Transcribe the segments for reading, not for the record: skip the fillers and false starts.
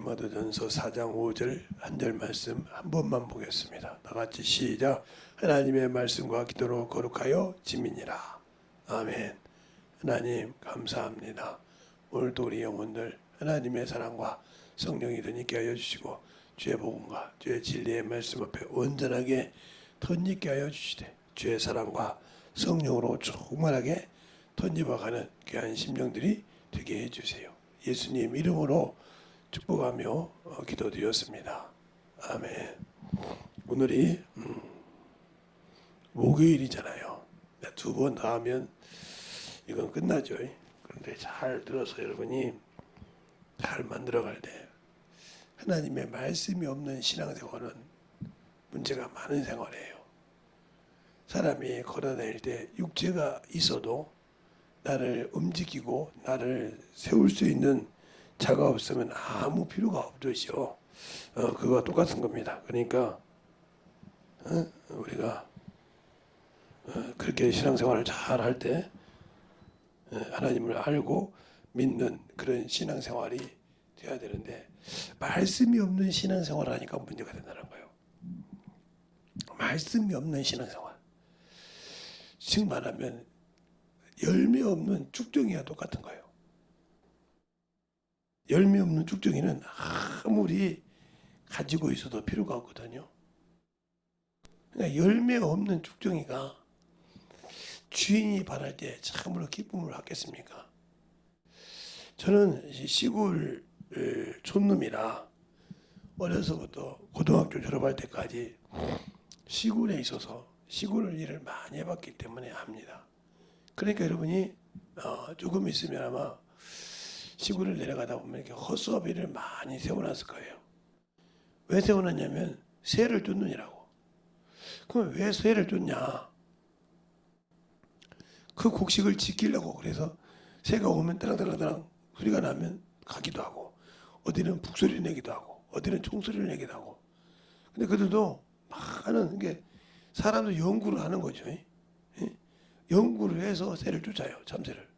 디모데전서 4장 5절 한 절 말씀 한 번만 보겠습니다. 다 같이 시작. 하나님의 말씀과 기도로 거룩하여 지민이라. 아멘. 하나님 감사합니다. 오늘도 우리 영혼들 하나님의 사랑과 성령이 덧입게 하여 주시고 주의 복음과 주의 진리의 말씀 앞에 온전하게 덧입게 하여 주시되 주의 사랑과 성령으로 충만하게 덧입어가는 귀한 심령들이 되게 해주세요. 예수님 이름으로 축복하며 기도드렸습니다. 아멘. 오늘이 목요일이잖아요. 두 번 더 하면 이건 끝나죠. 그런데 잘 들어서 여러분이 잘 만들어갈 때 하나님의 말씀이 없는 신앙생활은 문제가 많은 생활이에요. 사람이 걸어다닐 때 육체가 있어도 나를 움직이고 나를 세울 수 있는 자가 없으면 아무 필요가 없듯이요. 그거와 똑같은 겁니다. 그러니까 우리가 그렇게 신앙생활을 잘 할 때 하나님을 알고 믿는 그런 신앙생활이 돼야 되는데 말씀이 없는 신앙생활을 하니까 문제가 된다는 거예요. 말씀이 없는 신앙생활. 즉 말하면 열매 없는 쭉정이와 똑같은 거예요. 열매 없는 쭉정이는 아무리 가지고 있어도 필요가 없거든요. 그러니까 열매 없는 쭉정이가 주인이 바랄 때 참으로 기쁨을 받겠습니까? 저는 시골 촌놈이라 어려서부터 고등학교 졸업할 때까지 시골에 있어서 시골 일을 많이 해봤기 때문에 압니다. 그러니까 여러분이 조금 있으면 아마 시골을 내려가다 보면 이렇게 허수아비를 많이 세워놨을 거예요. 왜 세워놨냐면 새를 쫓느니라고. 그럼 왜 새를 쫓냐? 그 곡식을 지키려고. 그래서 새가 오면 따랑따랑따랑 소리가 나면 가기도 하고, 어디는 북소리를 내기도 하고, 어디는 총소리를 내기도 하고. 근데 그들도 많은 게 사람도 연구를 하는 거죠. 연구를 해서 새를 쫓아요. 참새를.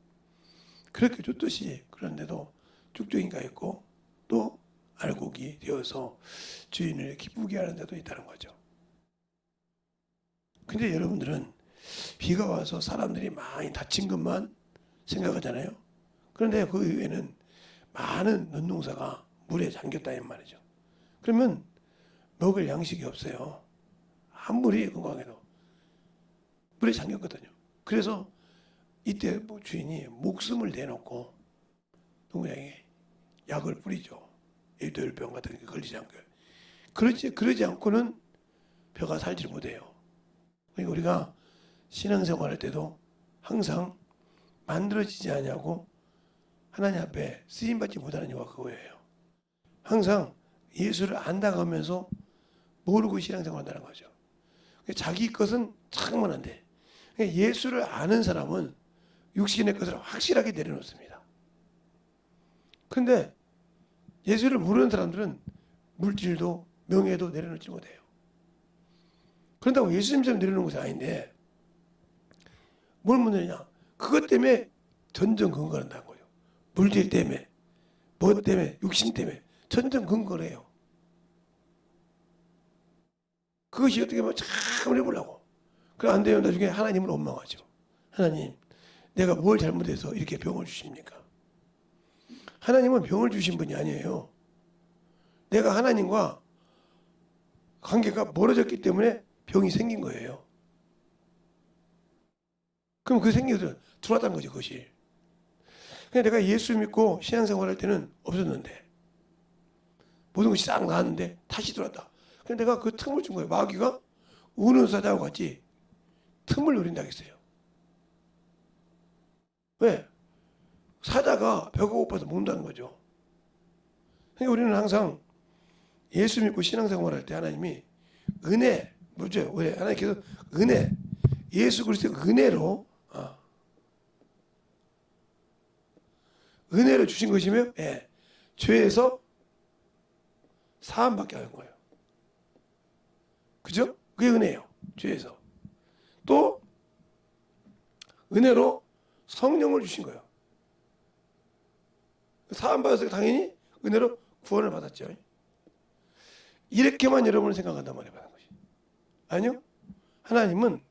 그렇게 쫓듯이 그런데도 쭉정이가 있고 또 알곡이 되어서 주인을 기쁘게 하는 데도 있다는 거죠. 근데 여러분들은 비가 와서 사람들이 많이 다친 것만 생각하잖아요. 그런데 그 이후에는 많은 논농사가 물에 잠겼다 이 말이죠. 그러면 먹을 양식이 없어요. 아무리 건강해도 물에 잠겼거든요. 그래서 이때 주인이 목숨을 내놓고 농장에 약을 뿌리죠. 일도일병 같은 게 걸리지 않게. 그러지 않고는 벼가 살지 못해요. 그러니까 우리가 신앙생활할 때도 항상 만들어지지 않냐고 하나님 앞에 쓰임받지 못하는 이유가 그거예요. 항상 예수를 안다고 하면서 모르고 신앙생활한다는 거죠. 자기 것은 참으면 안 돼. 예수를 아는 사람은 육신의 것을 확실하게 내려놓습니다. 그런데 예수를 모르는 사람들은 물질도 명예도 내려놓지 못해요. 그런다고 예수님처럼 내려놓는 것이 아닌데 뭘 못 내냐? 그것 때문에 전전긍긍한다는 거예요. 물질 때문에, 뭐 때문에, 육신 때문에 전전긍긍을 해요. 그것이 어떻게 보면 참 해보려고. 그럼 안 되면 나중에 하나님을 원망하죠. 하나님, 내가 뭘 잘못해서 이렇게 병을 주십니까? 하나님은 병을 주신 분이 아니에요. 내가 하나님과 관계가 멀어졌기 때문에 병이 생긴 거예요. 그럼 그 생겨서 들어왔다는 거죠, 그것이. 그냥 내가 예수 믿고 신앙생활 할 때는 없었는데 모든 것이 싹 나았는데 다시 들어왔다. 그냥 내가 그 틈을 준 거예요. 마귀가 우는 사자와 같이 틈을 노린다고 했어요. 왜? 사자가 배가 고파서 먹는다는 거죠. 그러니까 우리는 항상 예수 믿고 신앙생활 할 때 하나님이 은혜, 뭐죠? 왜? 하나님께서 은혜, 예수 그리스도의 은혜로 은혜로 주신 것이며, 예, 죄에서 사함받게 하는 거예요. 그죠? 그게 은혜예요. 죄에서. 또 은혜로 성령을 주신 거예요. 사함받아서 당연히 은혜로 구원을 받았죠. 이렇게만 여러분은 생각한단 말이에요. 받은 것이. 아니요. 하나님은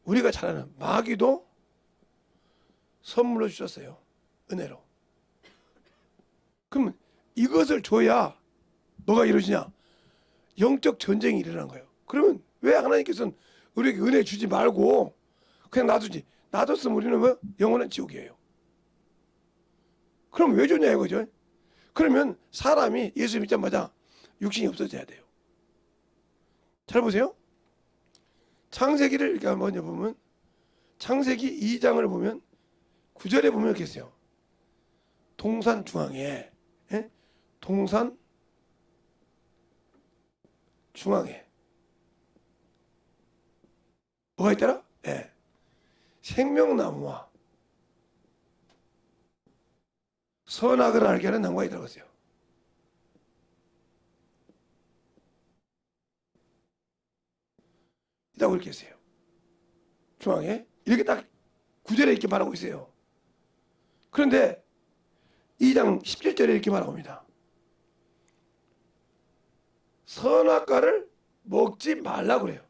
우리가 잘 아는 마귀도 선물로 주셨어요. 은혜로. 그러면 이것을 줘야 뭐가 이루어지냐? 영적 전쟁이 일어난 거예요. 그러면 왜 하나님께서는 우리에게 은혜 주지 말고 그냥 놔두지? 놔뒀으면 우리는 뭐? 영원한 지옥이에요. 그럼 왜 줬냐 이거죠? 그러면 사람이 예수 믿자마자 육신이 없어져야 돼요. 잘 보세요. 창세기를 이렇게 한번 보면 창세기 2장을 보면 9절에 보면 이렇게 있어요. 동산 중앙에 동산 중앙에 뭐가 있더라? 생명나무와 선악을 알게 하는 나무가 있다고 했어요. 있다고 이렇게 했어요. 중앙에 이렇게 딱 9절에 이렇게 말하고 있어요. 그런데 2장 17절에 이렇게 말합니다. 선악과를 먹지 말라고 그래요.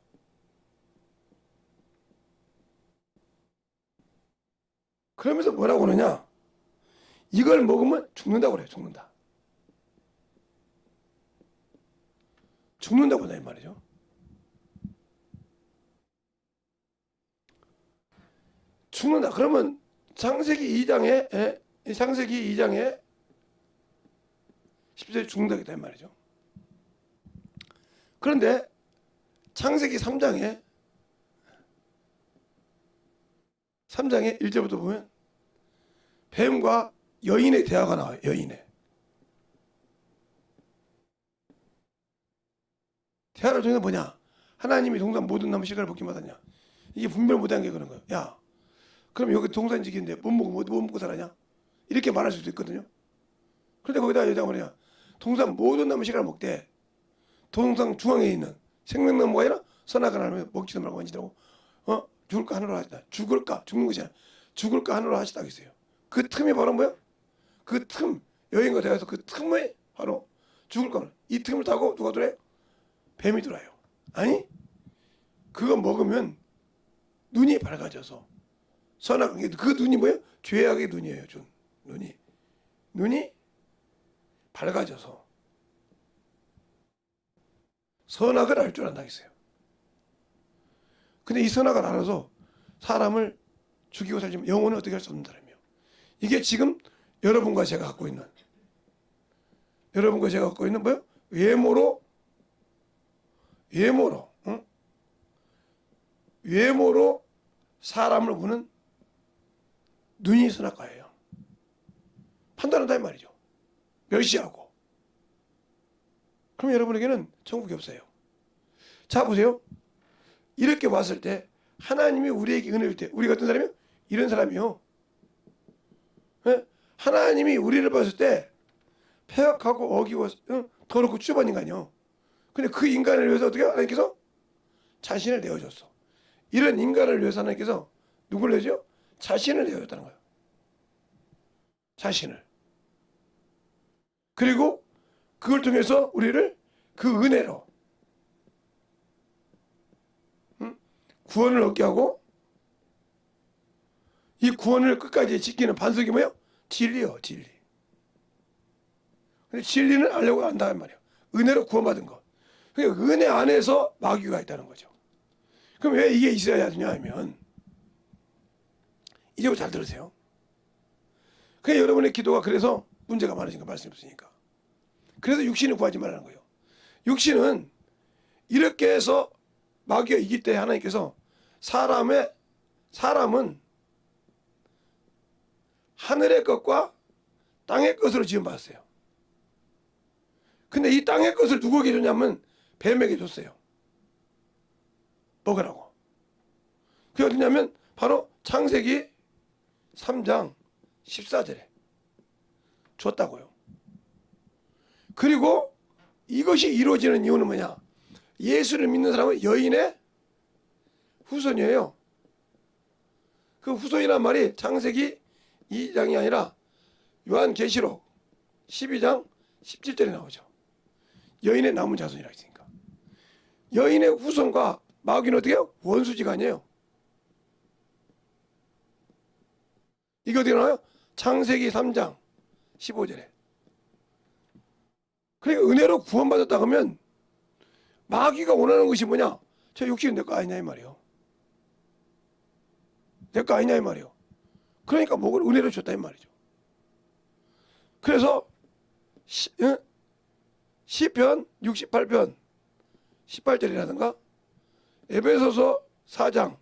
그러면서 뭐라고 그러냐? 이걸 먹으면 죽는다고 그래요. 죽는다고 한다 이 말이죠. 죽는다. 그러면 창세기 2장에 10절에 죽는다겠다 이 말이죠. 그런데 창세기 3장에 1절부터 보면 뱀과 여인의 대화가 나와요. 여인의 대화를 통해서 뭐냐? 하나님이 동산 모든 나무 씨가를 먹기 마다냐? 이게 분별 못한 게 그런 거예요. 야, 그럼 여기 동산 지기인데 못 먹고 살아냐? 이렇게 말할 수도 있거든요. 그런데 거기다 여자가 뭐냐? 동산 모든 나무 씨가를 먹되 동산 중앙에 있는 생명나무가 아니라 선악을 알면 먹지도 말고 만지라고 죽을까 하늘로 하시다. 죽을까 죽는 것이 아니라 죽을까 하늘로 하시다 했어요. 그 틈이 바로 뭐야? 그 틈, 여인과 대화에서 그 틈에 바로 죽을까. 이 틈을 타고 누가 들어요? 뱀이 들어요. 아니, 그거 먹으면 눈이 밝아져서 선악, 그 눈이 뭐예요? 죄악의 눈이에요. 눈이 밝아져서 선악을 알 줄 안다 했어요. 근데 이 선악을 알아서 사람을 죽이고 살지만 영혼은 어떻게 할 수 없는 사람이에요. 이게 지금 여러분과 제가 갖고 있는 뭐요? 외모로 사람을 보는 눈이 선악과예요. 판단한다 이 말이죠. 멸시하고. 그럼 여러분에게는 천국이 없어요. 자 보세요. 이렇게 봤을 때 하나님이 우리에게 은혜를 줄 때 우리 같은 사람이요? 이런 사람이요. 하나님이 우리를 봤을 때 폐역하고 어기고 더럽고 추접한 인간이요. 근데 그 인간을 위해서 어떻게 하나님께서 자신을 내어줬어. 이런 인간을 위해서 하나님께서 누구를 내죠? 자신을 내어줬다는 거예요. 자신을. 그리고 그걸 통해서 우리를 그 은혜로 구원을 얻게 하고 이 구원을 끝까지 지키는 반석이 뭐예요? 진리요, 진리. 근데 진리는 알려고 한다는 말이에요. 은혜로 구원받은 것. 그러니까 은혜 안에서 마귀가 있다는 거죠. 그럼 왜 이게 있어야 되냐 하면 이제 잘 들으세요. 그냥 여러분의 기도가 그래서 문제가 많으신 거 말씀이 없으니까. 그래서 육신을 구하지 말라는 거예요. 육신은 이렇게 해서 마귀가 이길 때 하나님께서 사람은 하늘의 것과 땅의 것으로 지음받았어요. 근데 이 땅의 것을 누구에게 줬냐면 뱀에게 줬어요. 먹으라고. 그게 어디냐면 바로 창세기 3장 14절에 줬다고요. 그리고 이것이 이루어지는 이유는 뭐냐? 예수를 믿는 사람은 여인의 후손이에요. 그 후손이란 말이 창세기 2장이 아니라 요한계시록 12장 17절에 나오죠. 여인의 남은 자손이라 했으니까. 여인의 후손과 마귀는 어떻게 해요? 원수지간이에요. 이게 어떻게 나와요? 창세기 3장 15절에. 그러니까 은혜로 구원받았다 그러면 마귀가 원하는 것이 뭐냐? 저 육신은 내 거 아니냐 이 말이에요. 내 거 아니냐 이 말이에요. 그러니까 뭐를 은혜로 줬다 이 말이죠. 그래서 시편 68편 18절이라든가 에베소서 4장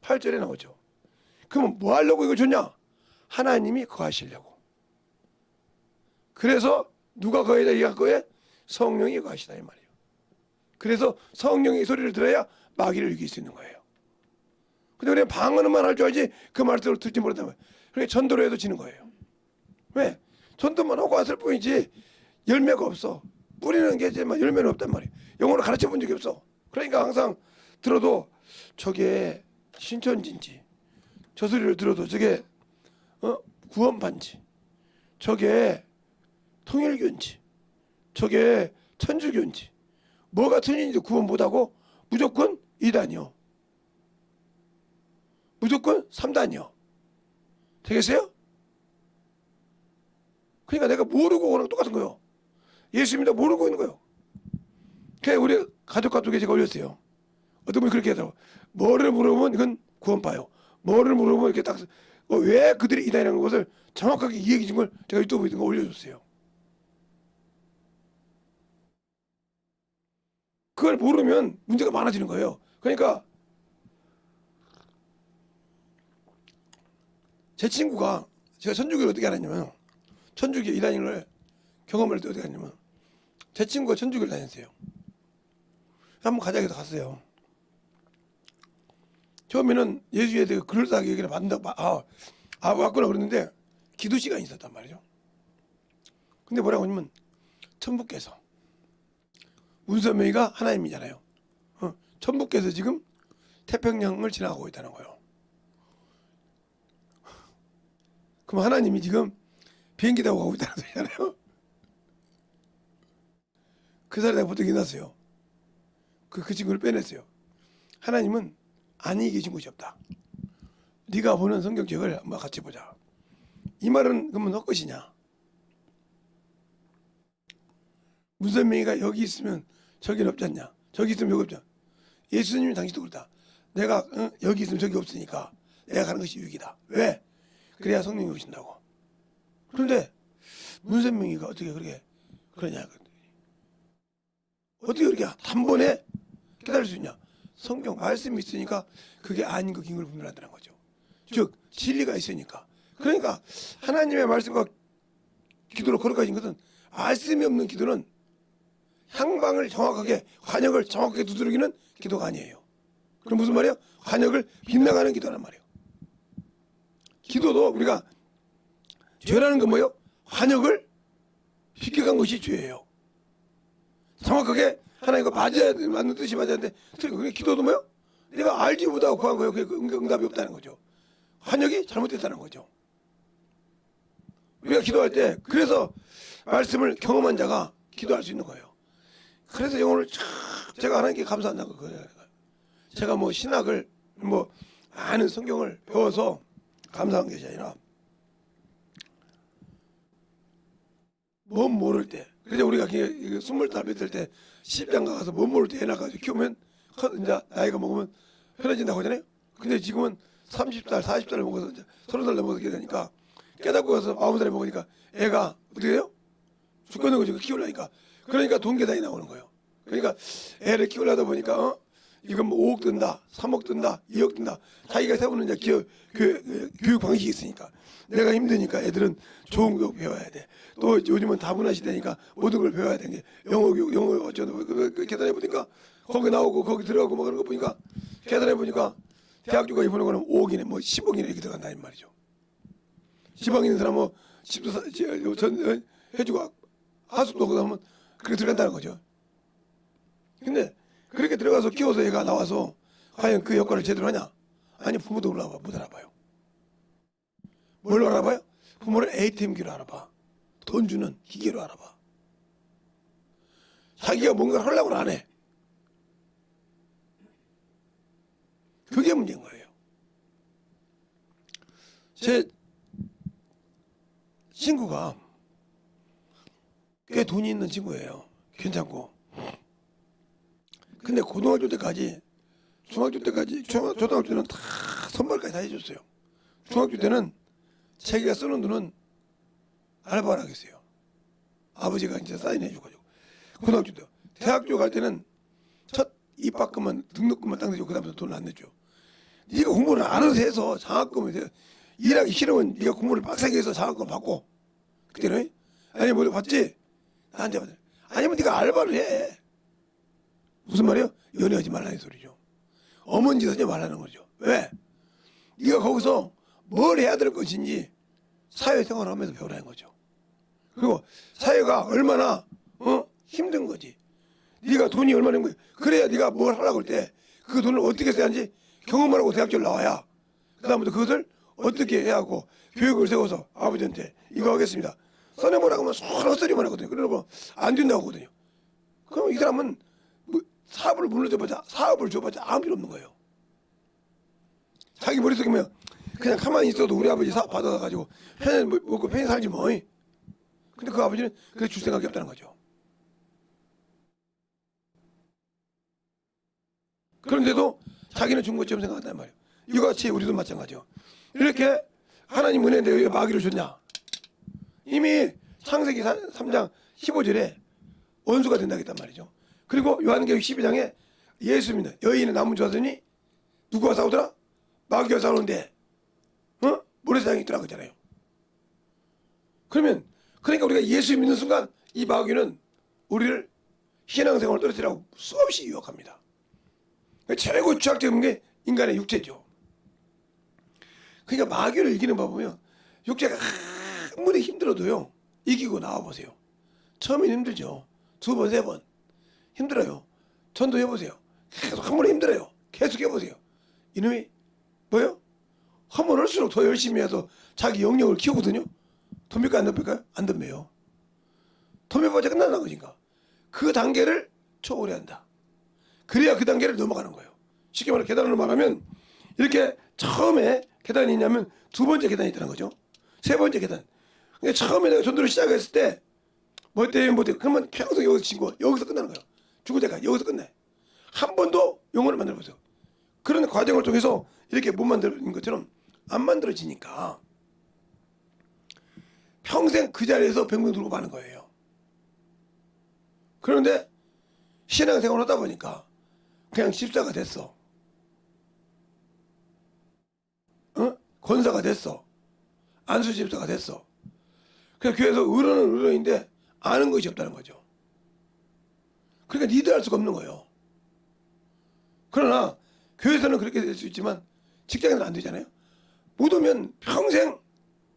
8절에 나오죠. 그러면 뭐 하려고 이걸 줬냐? 하나님이 거하시려고. 그래서 누가 거해야 이 거에? 성령이 거하시다 이 말이에요. 그래서 성령의 소리를 들어야 마귀를 이길 수 있는 거예요. 근데 우리가 방언만 할 줄 알지 그 말씀을 듣지 못한다면 그러니까 전도로 해도 지는 거예요. 왜? 전도만 하고 왔을 뿐이지 열매가 없어. 뿌리는 게 있지만 열매는 없단 말이에요. 영어로 가르쳐 본 적이 없어. 그러니까 항상 들어도 저게 신천지인지 저 소리를 들어도 저게 구원반지 저게 통일교인지 저게 천주교인지 뭐가 틀린지 구원 못하고 무조건 2단이요. 무조건 3단이요. 되겠어요? 그러니까 내가 모르고 오는 거 똑같은 거예요. 예수 믿다 모르고 있는 거예요. 그래서 우리 가족 카톡에 제가 올렸어요. 어떤 분이 그렇게 하더라고요. 뭐를 물어보면 이건 구원파요. 뭐를 물어보면 이렇게 딱 왜 그들이 이단이라는 것을 정확하게 이야기해 준 걸 제가 유튜브에 있는 거 올려줬어요. 그걸 모르면 문제가 많아지는 거예요. 그러니까 제 친구가 제가 천주교를 어떻게 알았냐면 천주교 이단을 경험을 어떻게 했냐면 제 친구가 천주교를 다녔어요. 한번 가자 해서 갔어요. 처음에는 예수에 대해 그럴싸하게 얘기를 받는다. 왔구나 그랬는데 기도 시간이 있었단 말이죠. 근데 뭐라고 하냐면 천부께서 문선명이가 하나님이잖아요. 천부께서 지금 태평양을 지나가고 있다는 거예요. 그럼 하나님이 지금 비행기 타고 가고 있다는 소리잖아요. 그 사람이 내가 보통 일어났어요. 그 친구를 빼냈어요. 하나님은 아니 계신 곳이 없다. 네가 보는 성경책을 한번 같이 보자. 이 말은 그러면 헛것이냐? 문선명이가 여기 있으면 저기는 없지 않냐? 저기 있으면 여기 없지 않냐? 예수님이 당신도 그렇다. 내가 여기 있으면 저기 없으니까 내가 가는 것이 유익이다. 왜? 그래야 성령이 오신다고. 그런데 문선명이가 어떻게 그렇게 그러냐? 어떻게 그렇게 단번에 깨달을 수 있냐? 성경 말씀이 있으니까 그게 아닌 거 긴 걸 분별한다는 거죠. 즉 진리가 있으니까. 그러니까 하나님의 말씀과 기도로 거룩해진 것은 말씀이 없는 기도는 향방을 정확하게 관역을 정확하게 두드리기는 기도가 아니에요. 그럼 무슨 말이에요? 관역을 빗나가는 기도란 말이에요. 기도도 우리가 죄라는 건 뭐예요? 관역을 비껴간 것이 죄예요. 정확하게 하나님과 맞는 뜻이 맞아야 되는데 그게 기도도 뭐예요? 내가 알지 못하고 구한 거예요. 그게 응답이 없다는 거죠. 관역이 잘못됐다는 거죠. 우리가 기도할 때 그래서 말씀을 경험한 자가 기도할 수 있는 거예요. 그래서 영혼을 제가 하나님께 감사한다고 그래요. 제가 뭐 신학을 뭐 아는 성경을 배워서 감사한 것이 아니라 뭐 모를 때 그래서 우리가 20살 몇살 때 시집장가 가서 뭐 모를 때 애 낳아가지고 키우면 이제 나이가 먹으면 편해진다고 하잖아요. 근데 지금은 30살 40살을 먹어서 이제 30살 넘어서 되니까 깨닫고 가서 40살에 먹으니까 애가 어떻게 해요? 죽겠는 거죠. 키우려니까. 그러니까 돈 계산이 나오는 거예요. 그러니까 애를 키우려다 보니까 이건 뭐 5억 든다, 3억 든다, 2억 든다. 자기가 세우는 이제 교육 방식이 있으니까. 내가 힘드니까 애들은 좋은 교육 배워야 돼. 또 요즘은 다문화 시대니까 모든 걸 배워야 되는 게 영어 교육, 영어 어쩌고 계산해 보니까 거기 나오고 거기 들어가고 뭐 그런 거 보니까 계산해 보니까 대학교가 이번에 거는 5억이네, 뭐 10억이네 이렇게 들어간다는 말이죠. 지방 있는 사람 뭐 집도 해주고 하숙도 그러면 그렇게 들어간다는 거죠. 근데 그렇게 들어가서 키워서 얘가 나와서 과연 그 역할을 제대로 하냐? 아니 부모도 못 알아봐요. 뭘 알아봐요? 부모를 ATM기로 알아봐. 돈 주는 기계로 알아봐. 자기가 뭔가를 하려고는 안 해. 그게 문제인 거예요. 제 친구가 꽤 돈이 있는 친구예요. 괜찮고. 근데 고등학교 때까지, 중학교 때까지, 초등학교 때는 다 선발까지 다 해줬어요. 중학교 때는 자기가 쓰는 돈은 알바를 하겠어요. 아버지가 이제 사인해줘가지고. 고등학교 때. 대학교 갈 때는 첫 입학금만, 등록금만 딱 내주고 그다음부터 돈을 안 내줘. 네가 공부를 알아서 해서 장학금을 일하기 싫으면 네가 공부를 빡세게 해서 장학금 받고. 그때는 아니 뭐 받지? 나한테 받아. 아니면 네가 알바를 해. 무슨 말이에요? 연애하지 말라는 소리죠. 어머니 짓 하지 말라는 거죠. 왜? 네가 거기서 뭘 해야 될 것인지 사회생활을 하면서 배우라는 거죠. 그리고 사회가 얼마나 힘든 거지. 네가 돈이 얼마나 힘든 거야. 그래야 네가 뭘 하라고 할 때 그 돈을 어떻게 써야 하는지 경험을 하고 대학교를 나와야 그 다음부터 그것을 어떻게 해야 하고 교육을 세워서 아버지한테 이거 하겠습니다. 써내보라고 하면 서로 헛소리만 하거든요. 그러고 안 된다고 하거든요. 그럼 이 사람은 뭐 사업을 줘봤자 아무 필요 없는 거예요. 자기 머릿속에 그냥 가만히 있어도 우리 아버지 사업 받아가지고 편히 먹고 편히 살지 뭐. 근데 그 아버지는 그렇게 줄 생각이 없다는 거죠. 그런데도 자기는 준 것처럼 생각한단 말이에요. 이같이 우리도 마찬가지죠. 이렇게 하나님 은혜인데 왜 마귀를 줬냐? 이미 창세기 3장 15절에 원수가 된다고 했단 말이죠. 그리고 요한계시록 12장에 예수 믿는 여인은 나무 좋아하더니 누구와 싸우더라? 마귀와 싸우는데 모래사장이 있더라 그러잖아요. 그러니까 우리가 예수 믿는 순간 이 마귀는 우리를 신앙생활을 떨어뜨리라고 수없이 유혹합니다. 최고 추악적인 게 인간의 육체죠. 그러니까 마귀를 이기는 방법은 육체가 아무리 힘들어도요 이기고 나와보세요. 처음엔 힘들죠. 두 번, 세 번 힘들어요. 전도해보세요. 계속 한 번에 힘들어요. 계속 해보세요. 이놈이 뭐요? 하면 할수록 더 열심히 해서 자기 영역을 키우거든요. 덤빌까요? 안 덤빌까요? 안 덤벼요. 덤벼봐야 끝나는 거니까. 그 단계를 초월해야 한다. 그래야 그 단계를 넘어가는 거예요. 쉽게 말해 계단으로 말하면 이렇게 처음에 계단이 있냐면 두 번째 계단이 있다는 거죠. 세 번째 계단. 그러니까 처음에 내가 전도를 시작했을 때 못돼요. 그러면 평생 여기서 친구 여기서 끝나는 거예요. 죽을 때까지 여기서 끝내. 한 번도 영혼을 만들어보세요. 그런 과정을 통해서 이렇게 못 만드는 것처럼 안 만들어지니까 평생 그 자리에서 병명 들고 가는 거예요. 그런데 신앙생활을 하다 보니까 그냥 집사가 됐어. 권사가 됐어. 안수 집사가 됐어. 그래서 교회에서 의론은 의론인데 아는 것이 없다는 거죠. 그러니까 리드할 수가 없는 거예요. 그러나 교회에서는 그렇게 될 수 있지만 직장에서는 안 되잖아요. 못 오면 평생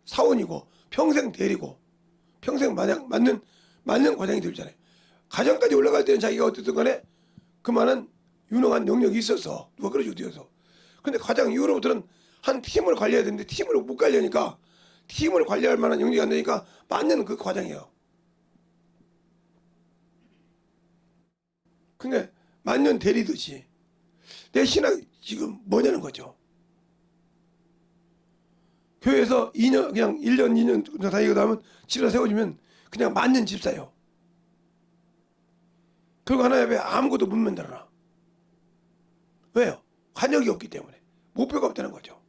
사원이고 평생 대리고 평생 맞는 과장이 되잖아요. 가정까지 올라갈 때는 자기가 어쨌든 간에 그만한 유능한 능력이 있어서 누가 그러지 어디서. 근데 가장 이후로부터는 한 팀을 관리해야 되는데 팀을 못 관리하니까 팀을 관리할 만한 능력이 안 되니까 맞는 그 과장이에요. 그러니까 만년 대리듯이 내 신앙 지금 뭐냐는 거죠. 교회에서 2년 그냥 1년 2년 다니고 나면 집사 세워주면 그냥 만년 집사예요. 그리고 하나 옆에 아무것도 못 만들어놔. 왜요? 관역이 없기 때문에. 목표가 없다는 거죠.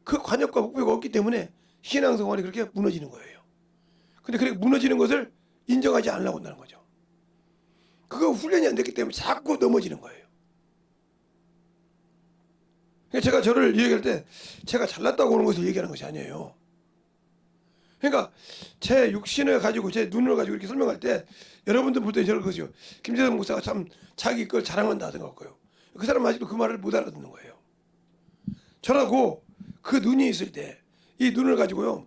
그 관역과 목표가 없기 때문에 신앙생활이 그렇게 무너지는 거예요. 근데 그렇게 무너지는 것을 인정하지 않으려고 한다는 거죠. 그거 훈련이 안 됐기 때문에 자꾸 넘어지는 거예요. 제가 저를 얘기할 때 제가 잘났다고 하는 것을 얘기하는 것이 아니에요. 그러니까 제 육신을 가지고 제 눈을 가지고 이렇게 설명할 때 여러분들 볼 때 저럴 거죠. 김재성 목사가 참 자기 걸 자랑한다 생각할거예요. 그 사람 아직도 그 말을 못 알아듣는 거예요. 저라고 그 눈이 있을 때 이 눈을 가지고요.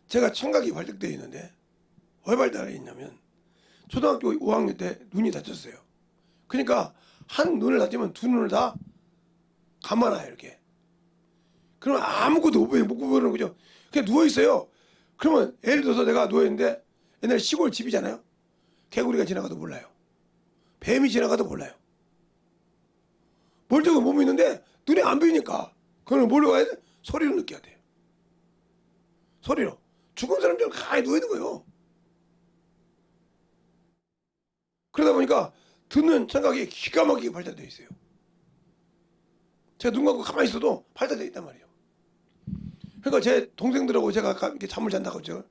제가 청각이 발달되어 있는데 왜 발달해 있냐면 초등학교 5학년 때 눈이 다쳤어요. 그러니까 한 눈을 다치면 두 눈을 다 감아놔요 이렇게. 그러면 아무것도 못 보는 거죠. 그냥 누워있어요. 그러면 예를 들어서 내가 누워있는데 옛날 시골 집이잖아요. 개구리가 지나가도 몰라요. 뱀이 지나가도 몰라요. 멀쩡한 몸이 있는데 눈에 안 보이니까 그걸 뭘로 가야 돼? 소리로 느껴야 돼요. 소리로. 죽은 사람들은 가만히 누워있는 거예요. 그러다 보니까 듣는 생각이 기가 막히게 발달되어 있어요. 제가 눈 감고 가만히 있어도 발달되어 있단 말이에요. 그러니까 제 동생들하고 제가 이렇게 잠을 잔다고 하죠.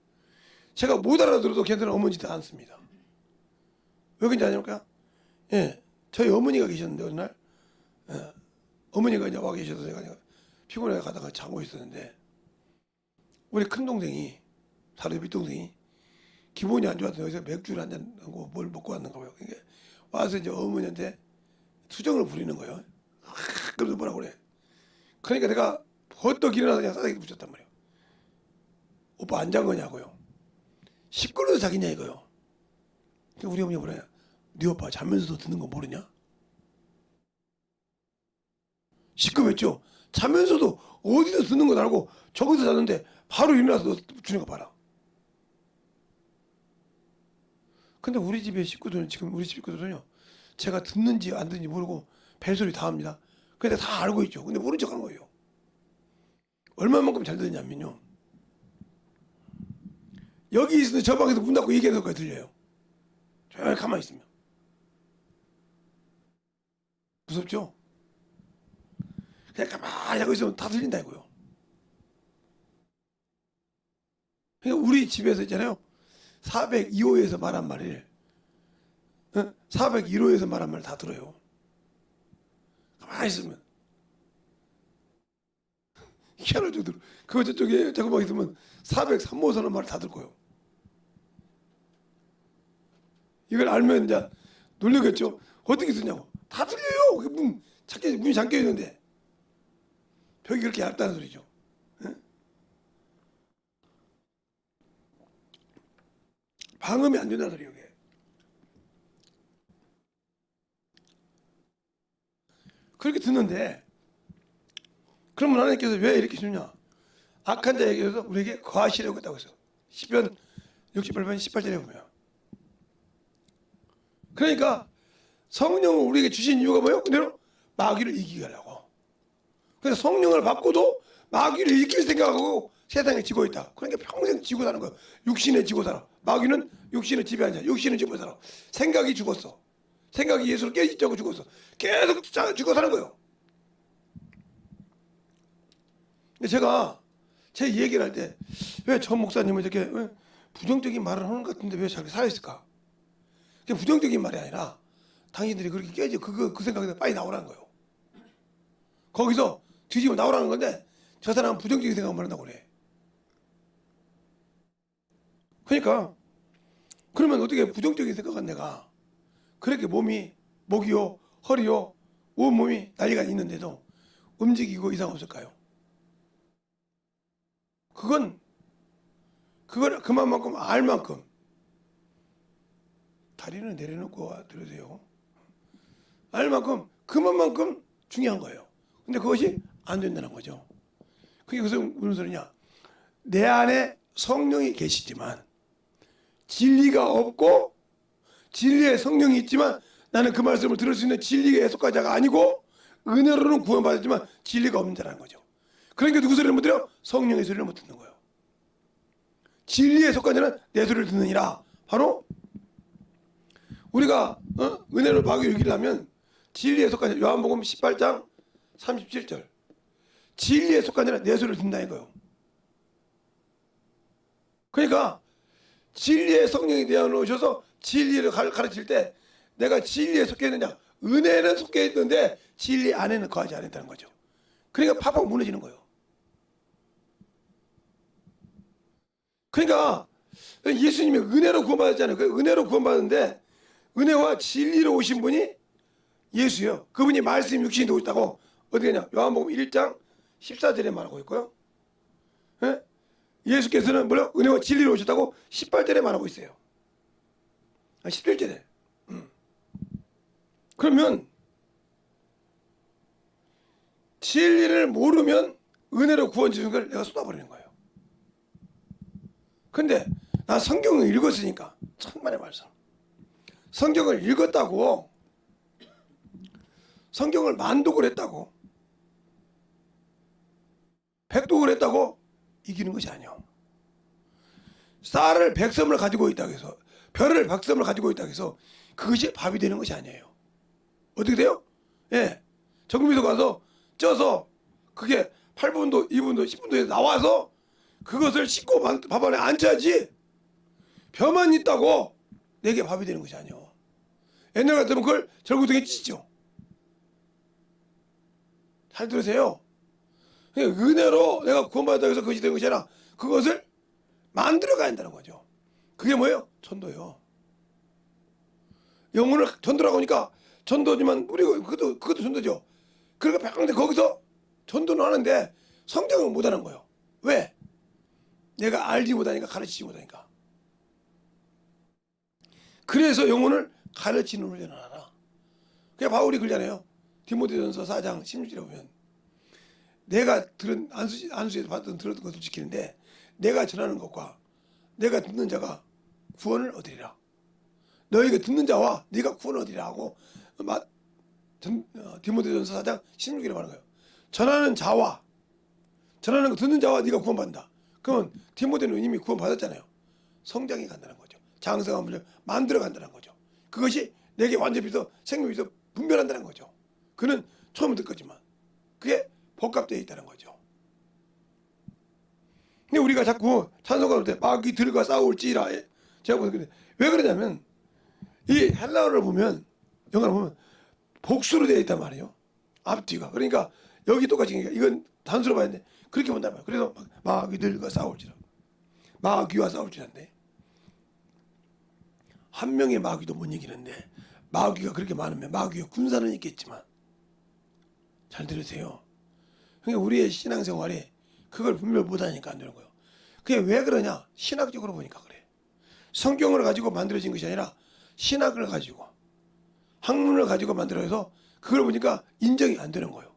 제가 못 알아들어도 걔들은 어머니지 않습니다. 왜 그런지 아십니까? 예, 저희 어머니가 계셨는데 어느 날 어머니가 이제 와 계셔서 제가 피곤해 가다가 자고 있었는데 우리 큰 동생이 다른 밑동생이 기분이 안 좋아서 여기서 맥주를 한잔 하고 뭘 먹고 왔는가 봐요. 그러니까 와서 이제 어머니한테 투정을 부리는 거예요. 그래서 뭐라고 그래. 그러니까 내가 벌떡 일어나서 그냥 싸대기 붙였단 말이에요. 오빠 안 잔 거냐고요. 시끄러워서 자기냐 이거요. 그러니까 우리 어머니가 뭐래요. 네 오빠 자면서도 듣는 거 모르냐? 시끄럽죠. 자면서도 어디서 듣는 건 알고 저기서 자는데 바로 일어나서 너 주는 거 봐라. 근데 우리 집의 식구들은 지금 우리 집 식구들은요. 제가 듣는지 안 듣는지 모르고 벨소리 다 합니다. 근데 다 알고 있죠. 근데 모른 척 하는 거예요. 얼마만큼 잘 듣냐면요. 여기 있으면 저 방에서 문 닫고 얘기하는 것까지 들려요. 조용히 가만히 있으면. 무섭죠? 그냥 가만히 하고 있으면 다 들린다 이거요. 그러니까 우리 집에서 있잖아요. 402호에서 말한 말을 401호에서 말한 말 다 들어요. 가만히 있으면. 희한할 정도로. 그거 저쪽에 잠깐만 있으면 403호에서는 말 다 듣고요. 이걸 알면 이제 놀라겠죠. 어떻게 쓰냐고. 다 들려요. 문이 잠겨 있는데. 벽이 그렇게 얇다는 소리죠. 방음이 안 된다는 소리예요. 이게. 그렇게 듣는데 그러면 하나님께서 왜 이렇게 주냐? 악한 자에게서 우리에게 거하시려고 했다고 했어. 시편 68편 18절에 보면. 그러니까 성령을 우리에게 주신 이유가 뭐예요? 그대로 마귀를 이기게 하려고. 그래서 성령을 받고도 마귀를 이길 생각하고 세상에 지고 있다. 그러니까 평생 지고 사는 거예요. 육신에 지고 살아. 마귀는 육신을 지배하는 자. 육신을 지고 살아. 생각이 죽었어. 생각이 예수를 깨지자고 죽었어. 계속 죽어 사는 거예요. 근데 제가 제 얘기를 할 때 왜 전 목사님은 이렇게 왜 부정적인 말을 하는 것 같은데 왜 저렇게 살아있을까? 그게 부정적인 말이 아니라 당신들이 그렇게 깨져 그 생각에서 빨리 나오라는 거예요. 거기서 뒤집어 나오라는 건데 저 사람은 부정적인 생각만 한다고 그래. 그러니까 그러면 어떻게 부정적인 생각한 내가 그렇게 몸이 목이요 허리요 온몸이 난리가 있는데도 움직이고 이상 없을까요? 그걸 그만큼 알 만큼 다리는 내려놓고 들으세요. 알 만큼 그만큼 중요한 거예요. 근데 그것이 안 된다는 거죠. 그게 무슨 소리냐? 내 안에 성령이 계시지만 진리가 없고 진리의 성령이 있지만 나는 그 말씀을 들을 수 있는 진리의 해석가자가 아니고 은혜로는 구원받았지만 진리가 없는 자라는 거죠. 그러니까 누구 소리를 못 들어요? 성령의 소리를 못 듣는 거예요. 진리의 속간자는 내 소리를 듣느니라. 바로 우리가 은혜로 마귀를 이기려면 진리의 속간자 요한복음 18장 37절 진리의 속간자는 내 소리를 듣는다 이거예요. 그러니까 진리의 성령이 내 안에 오셔서 진리를 가르칠 때 내가 진리에 속해 있느냐 은혜는 속해 있는데 진리 안에는 거하지 않았다는 거죠. 그러니까 팍팍 무너지는 거예요. 그러니까 예수님이 은혜로 구원받았잖아요. 그 은혜로 구원받았는데 은혜와 진리로 오신 분이 예수예요. 그분이 말씀 육신이 되고 있다고 어디냐 요한복음 1장 14절에 말하고 있고요. 예? 예수께서는 뭐라 은혜와 진리로 오셨다고 18절에 말하고 있어요. 17절에. 그러면 진리를 모르면 은혜로 구원 주신 걸 내가 쏟아버리는 거예요. 근데 나 성경을 읽었으니까. 천만의 말씀. 성경을 읽었다고, 성경을 만독을 했다고, 백독을 했다고 이기는 것이 아니요. 쌀을 100섬을 가지고 있다고 해서, 별을 100섬을 가지고 있다고 해서 그것이 밥이 되는 것이 아니에요. 어떻게 돼요? 예, 정미소 가서 쪄서 그게 8분도, 2분도, 10분도에 나와서 그것을 씻고 밥 안에 앉혀야지. 벼만 있다고 내게 밥이 되는 것이 아니요. 옛날 같으면 그걸 절구덩이에 찢죠. 잘 들으세요. 은혜로 내가 구원받았다고 해서 그것이 되는 것이 아니라 그것을 만들어 가야 한다는 거죠. 그게 뭐예요? 전도요. 영혼을 전도라고 하니까 전도지만 우리 그것도 전도죠. 그러니까 백성들 거기서 전도는 하는데 성경은 못하는 거예요. 왜? 내가 알지 못하니까, 가르치지 못하니까. 그래서 영혼을 가르치는 훈련을 하라. 그게 바울이 그러잖아요. 디모데전서 4장 16절에 보면 내가 들은 안수에서 들었던 것을 지키는데 내가 전하는 것과 내가 듣는 자가 구원을 얻으리라. 너희가 듣는 자와 네가 구원을 얻으리라 하고 디모데전서 4장 16절에 말하는 거예요. 전하는 자와 전하는 거 듣는 자와 네가 구원받는다. 그러면 디모데는 이미 구원받았잖아요. 성장해 간다는 거죠. 장성함을 만들어 간다는 거죠. 그것이 내게 완전히 생명이 분별한다는 거죠. 그는 처음 듣 거지만 그게 복합되어 있다는 거죠. 근데 우리가 자꾸 찬송가 할 때 마귀들과 싸울지라 제가 보는데 왜 그러냐면 이 헬라어를 보면 영어를 보면 복수로 되어 있단 말이에요. 앞뒤가. 그러니까 여기 똑같이 이건 단수로 봐야 되는데 그렇게 본단 말이에요. 그래서 마귀들과 싸울지라. 마귀와 싸울지라인데 한 명의 마귀도 못 이기는데 마귀가 그렇게 많으면 마귀가 군사는 있겠지만 잘 들으세요. 그러니까 우리의 신앙생활에 그걸 분별 못하니까 안 되는 거예요. 그게 왜 그러냐? 신학적으로 보니까 그래. 성경을 가지고 만들어진 것이 아니라 신학을 가지고 학문을 가지고 만들어서 그걸 보니까 인정이 안 되는 거예요.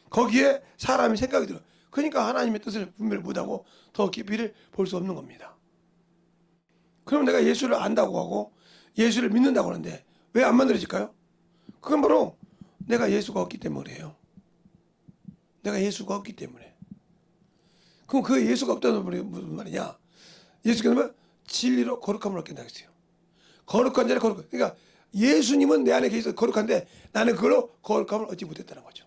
거기에 사람이 생각이 들어요. 그러니까 하나님의 뜻을 분별 못하고 더 깊이를 볼 수 없는 겁니다. 그럼 내가 예수를 안다고 하고 예수를 믿는다고 하는데 왜 안 만들어질까요? 그건 바로 내가 예수가 없기 때문이에요. 내가 예수가 없기 때문에. 그럼 그 예수가 없다는 말이 무슨 말이냐? 예수께서 뭐 진리로 거룩함을 얻게 한다고 했어요. 거룩한 자는 거룩한. 그러니까 예수님은 내 안에 계셔서 거룩한데 나는 그걸로 거룩함을 얻지 못했다는 거죠.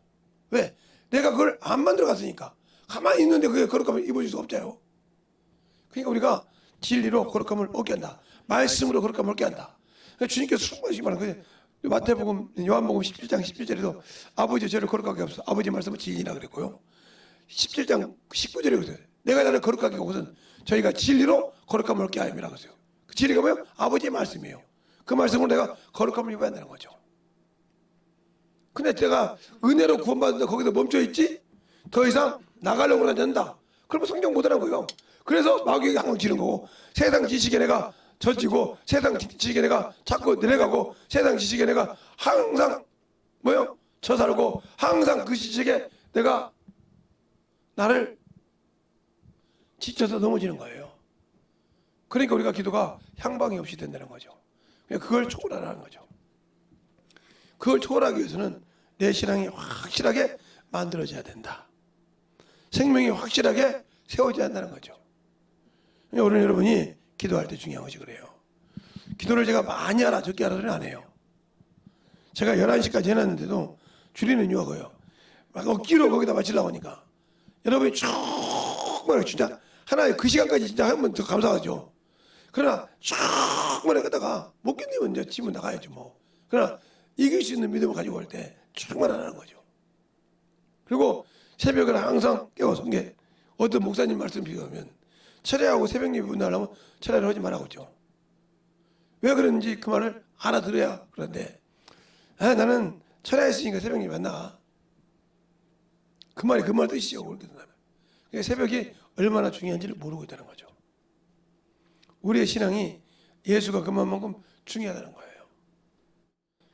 왜? 내가 그걸 안 만들어 갔으니까. 가만히 있는데 그게 거룩함을 입어줄 수 없잖아요. 그러니까 우리가 진리로 거룩함을 얻게 한다. 말씀으로 거룩함을 얻게 한다. 그러니까 주님께서 수많이 말하는 거예요. 마태복음, 요한복음 17장 17절에도 아버지 저를 거룩하게 하소서. 아버지 말씀은 진리라 그랬고요. 17장 19절에 그랬어요. 내가 나를 거룩하게 하고 것은 저희가 진리로 거룩함을 얻게 하임이라고 했어요. 그 진리가 뭐예요? 아버지의 말씀이에요. 그 말씀으로 내가 거룩함을 입어야 한다는 거죠. 근데 제가 은혜로 구원받는다 거기서 멈춰있지? 더 이상 나가려고 하지 않는다. 그러면 성경 못하는 거예요. 그래서 마귀가 항상 지는 거고 세상 지식에 내가 젖지고 세상 지식에 내가 자꾸 내려가고 세상 지식에 내가 항상 뭐요? 저 살고 항상 그 지식에 내가 나를 지쳐서 넘어지는 거예요. 그러니까 우리가 기도가 향방이 없이 된다는 거죠. 그걸 초월하라는 거죠. 그걸 초월하기 위해서는 내 신앙이 확실하게 만들어져야 된다. 생명이 확실하게 세워져야 한다는 거죠. 오늘 여러분이 기도할 때 중요한 것이 그래요. 기도를 제가 많이 하라 적게 하라는 안 해요. 제가 11시까지 해놨는데도 줄이는 이유가 그거예요. 막 억지로 거기다 맞추려고 하니까 여러분이 정말 진짜 하나의 그 시간까지 진짜 하면 더 감사하죠. 그러나 정말 하다가 못 견디면 이제 집은 나가야죠 뭐. 그러나 이길 수 있는 믿음을 가지고 올 때 정말 안 하는 거죠. 그리고 새벽에 항상 깨워서 이게 어떤 목사님 말씀 비교하면 철야하고 새벽 예배 운동하려면 철야를 하지 말라고 했죠. 왜 그런지 그 말을 알아들어야 그런데 나는 철야했으니까 새벽 예배 안 나가. 그 말이 그 말 뜻이죠. 그렇게 된다면. 그러니까 새벽이 얼마나 중요한지를 모르고 있다는 거죠. 우리의 신앙이 예수가 그만큼 중요하다는 거예요.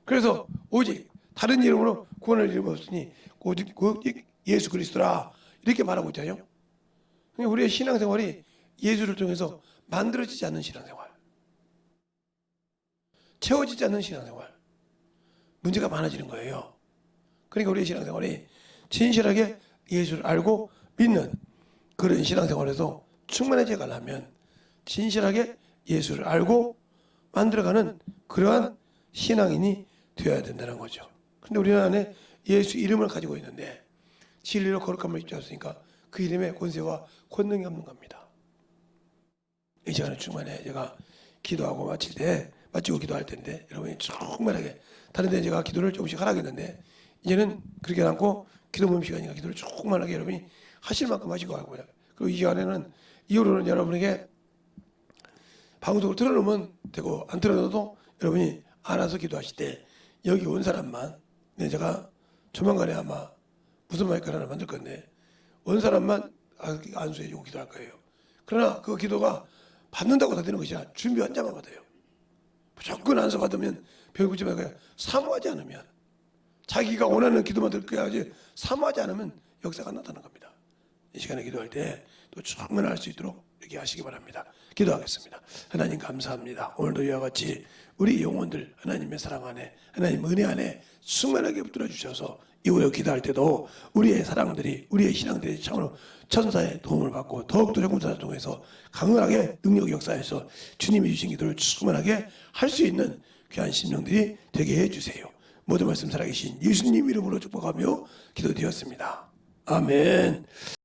그래서 오직 다른 이름으로 구원을 이루었으니 오직 예수 그리스도라 이렇게 말하고 있잖아요. 그러니까 우리의 신앙생활이 예수를 통해서 만들어지지 않는 신앙생활, 채워지지 않는 신앙생활, 문제가 많아지는 거예요. 그러니까 우리의 신앙생활이 진실하게 예수를 알고 믿는 그런 신앙생활에서 충만해져 가려면 진실하게 예수를 알고 만들어가는 그러한 신앙인이 되어야 된다는 거죠. 그런데 우리 안에 예수 이름을 가지고 있는데 진리로 거룩함을 입지 않았으니까 그 이름에 권세와 권능이 없는 겁니다. 이 시간에 중간에 제가 기도하고 마치고 기도할 텐데 여러분이 충만하게 다른 데 제가 기도를 조금씩 하라겠는데 이제는 그렇게 않고 기도 모임 시간이니까 기도를 충만하게 여러분이 하실 만큼 하시고 하고 그리고 이 시간에는 이후로는 여러분에게 방송을 틀어놓으면 되고 안 틀어놓아도 여러분이 알아서 기도하실 때 여기 온 사람만 제가 조만간에 아마 무슨 마이크를 하나 만들 건데 온 사람만 안수해주고 기도할 거예요. 그러나 그 기도가 받는다고 다 되는 것이 아니라 준비 환자만 받아요. 무조건 안수 받으면 병이 붙지 말고 사모하지 않으면 자기가 원하는 기도만 들어야지 사모하지 않으면 역사가 안 나타나는 겁니다. 이 시간에 기도할 때 또 충분할 수 있도록 이렇게 하시기 바랍니다. 기도하겠습니다. 하나님 감사합니다. 오늘도 이와 같이 우리 영혼들 하나님의 사랑 안에 하나님 은혜 안에 충만하게 붙들어 주셔서 이후에 기도할 때도 우리의 사랑들이 우리의 신앙들이 참으로 천사의 도움을 받고 더욱더 정군사를 통해서 강하게 능력 역사에서 주님이 주신 기도를 충만하게 할 수 있는 귀한 심령들이 되게 해주세요. 모든 말씀 살아계신 예수님 이름으로 축복하며 기도드렸습니다. 아멘.